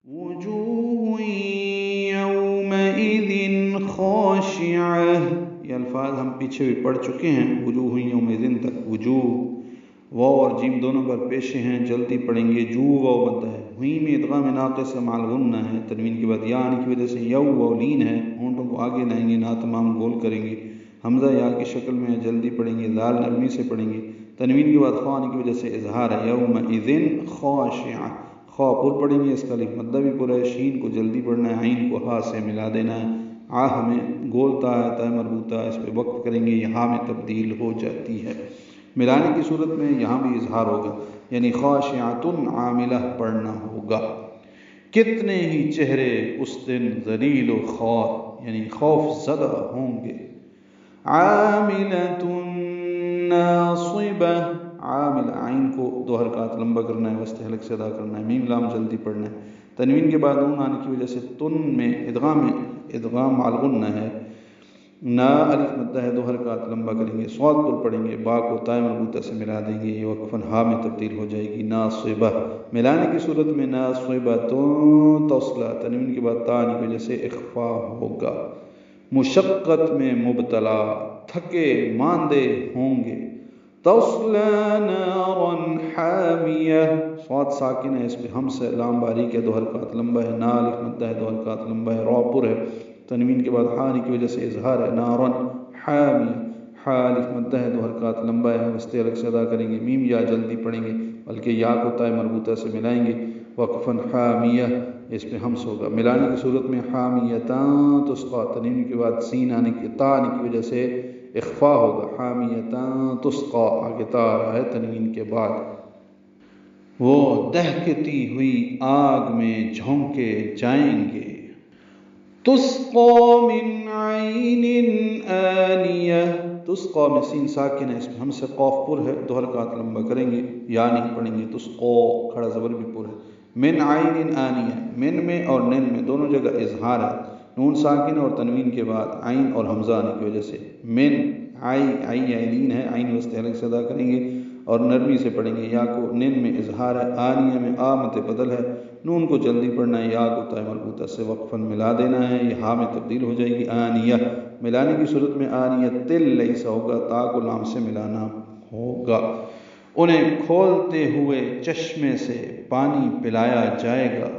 وجوہ یومئذ خاشعہ، یہ الفاظ ہم پیچھے بھی پڑھ چکے ہیں، وجوہ یومئذ تک وجوہ واو اور جیم دونوں پر پیشے ہیں، جلدی پڑھیں گے، جو واو بنتا ہے، ہوئی میں ادغام ناقص مع الغنہ ہے، تنوین کے بعد یا آنے کی وجہ سے یو واو لین ہے، ہونٹوں کو آگے لائیں گے، نا تمام گول کریں گے، حمزہ یا کی شکل میں ہے، جلدی پڑھیں گے، ذال نرمی سے پڑھیں گے، تنوین کے بعد خا آنے کی وجہ سے اظہار ہے، یومئذ خاشعہ، خا پر پڑھیں گے، اس کا الف مدہ بھی پورا ہے، شین کو جلدی پڑھنا ہے، عین کو ہا سے ملا دینا ہے، آہ میں گولتا ہے، تا مربوطہ، اس پہ وقف کریں گے، یہاں میں تبدیل ہو جاتی ہے، ملانے کی صورت میں یہاں بھی اظہار ہوگا، یعنی خاشعۃ عاملہ پڑھنا ہوگا۔ کتنے ہی چہرے اس دن ذلیل و خوار یعنی خوف زدہ ہوں گے۔ عاملۃ ناصبہ، عامل عین کو 2 حرکات لمبا کرنا ہے، وسط حلق سے ادا کرنا ہے، میم لام جلدی پڑھنا ہے، تنوین کے بعد نون آنے کی وجہ سے تن میں ادغام مع الغنہ ہے، نا الف مدہ ہے، 2 حرکات لمبا کریں گے، صاد پر پڑھیں گے، با کو تا مربوطہ سے ملا دیں گے، یہ وقفاً ہا میں تبدیل ہو جائے گی، ناصبہ، ملانے کی صورت میں ناصبۃ تصلا، تنوین کے بعد تا آنے کی وجہ سے اخفا ہوگا۔ مشقت میں مبتلا، تھکے ماندے ہوں گے، تصلا نارا حامیہ، صاد ساکن ہے، اس پہ ہم سے لام باریک ہے، 2 حرکات لمبا ہے، نا الف مدہ ہے، 2 حرکات لمبا ہے، را پر ہے، تنوین کے بعد ہا آنے کی وجہ سے اظہار ہے، نارن حامیہ، ہا الف مدہ ہے، 2 حرکات لمبا ہے، وسط حلق سے ادا کریں گے، میم یا جلدی پڑھیں گے، بلکہ یا کو تا مربوطہ سے ملائیں گے، وقفاً حامیہ، اس پہ ہمس ہوگا، ملانے کی صورت میں حامیتاں تسقا، تنوین کے بعد سین آنے کی تا آنے کی وجہ سے اخفا ہوگا، حامیتاں تسقا، آگے تا آ رہا ہے تنوین کے بعد۔ وہ دہکتی ہوئی آگ میں جھونکے جائیں گے، تسقا من عین آنیہ، تسقا میں سین ساکن ہے، اس میں ہم سے قاف پر ہے، 2 حرکات لمبا کریں گے، یا نہیں پڑھیں گے، تسقا کھڑا زبر بھی پر ہے، من عین آنیہ، من میں اور نن میں دونوں جگہ اظہار ہے، نون ساکن اور تنوین کے بعد عین اور حمزہ آنے کی وجہ سے، من عین ہے، عین وسط حلق سے ادا کریں گے اور نرمی سے پڑھیں گے، یا کو نن میں اظہار ہے، آنیہ میں آ مت بدل ہے، نون کو جلدی پڑھنا ہے، یا کو تا مربوطہ سے وقفاً ملا دینا ہے، یہ ہا میں تبدیل ہو جائے گی، آنیہ، ملانے کی صورت میں آنیہ تل لیسا ہوگا، تا کو لام سے ملانا ہوگا۔ انہیں کھولتے ہوئے چشمے سے پانی پلایا جائے گا،